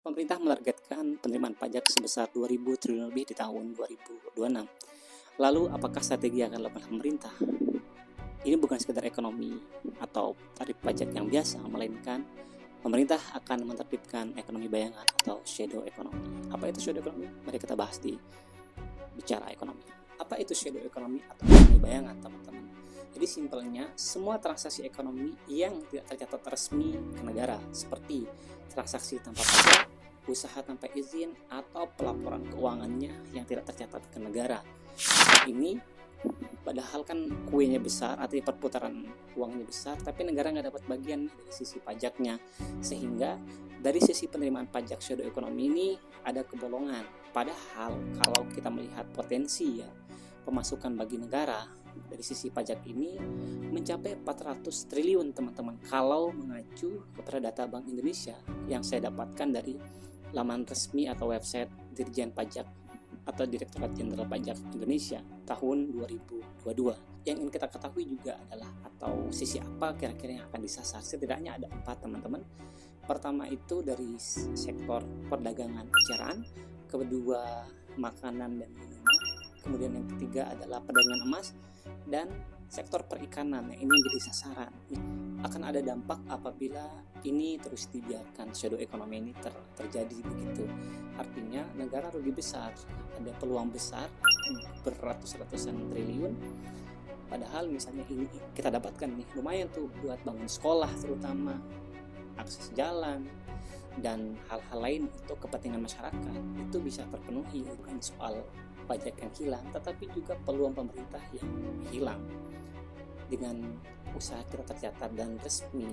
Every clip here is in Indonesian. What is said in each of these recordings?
Pemerintah menargetkan penerimaan pajak sebesar 2.000 triliun lebih di tahun 2026. Lalu, apakah strategi yang akan dilakukan pemerintah? Ini bukan sekedar ekonomi atau tarif pajak yang biasa, melainkan pemerintah akan menerbitkan ekonomi bayangan atau shadow economy. Apa itu shadow economy? Mari kita bahas di bicara ekonomi. Apa itu shadow economy atau ekonomi bayangan, teman-teman? Jadi simpelnya, semua transaksi ekonomi yang tidak tercatat resmi ke negara, seperti transaksi tanpa pajak, usaha tanpa izin, atau pelaporan keuangannya yang tidak tercatat ke negara. Ini padahal kan kuenya besar, artinya perputaran uangnya besar, tapi negara nggak dapat bagian dari sisi pajaknya. Sehingga dari sisi penerimaan pajak shadow economy ini ada kebolongan. Padahal kalau kita melihat potensi ya pemasukan bagi negara dari sisi pajak ini mencapai 400 triliun, teman-teman, kalau mengacu kepada data Bank Indonesia yang saya dapatkan dari laman resmi atau website Dirjen Pajak atau Direktorat Jenderal Pajak Indonesia tahun 2022. Yang ingin kita ketahui juga adalah atau sisi apa kira-kira yang akan disasar. Setidaknya ada 4, teman-teman. Pertama itu dari sektor perdagangan eceran, kedua makanan dan minuman, kemudian yang ketiga adalah perdagangan emas, dan sektor perikanan yang ini menjadi sasaran. Akan ada dampak apabila ini terus dibiarkan, shadow economy ini terjadi begitu. Artinya negara rugi besar, ada peluang besar beratus-ratusan triliun. Padahal misalnya ini kita dapatkan nih lumayan tuh buat bangun sekolah, terutama akses jalan dan hal-hal lain untuk kepentingan masyarakat itu bisa terpenuhi. Bukan soal pajak yang hilang, tetapi juga peluang pemerintah yang hilang. Dengan usaha kita tercatat dan resmi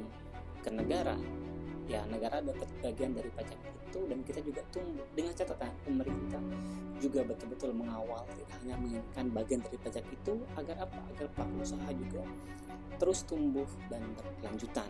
ke negara, ya negara dapat bagian dari pajak itu dan kita juga tumbuh. Dengan catatan pemerintah juga betul-betul mengawal, tidak hanya menginginkan bagian dari pajak itu agar apa? Agar pelaku usaha juga terus tumbuh dan berkelanjutan.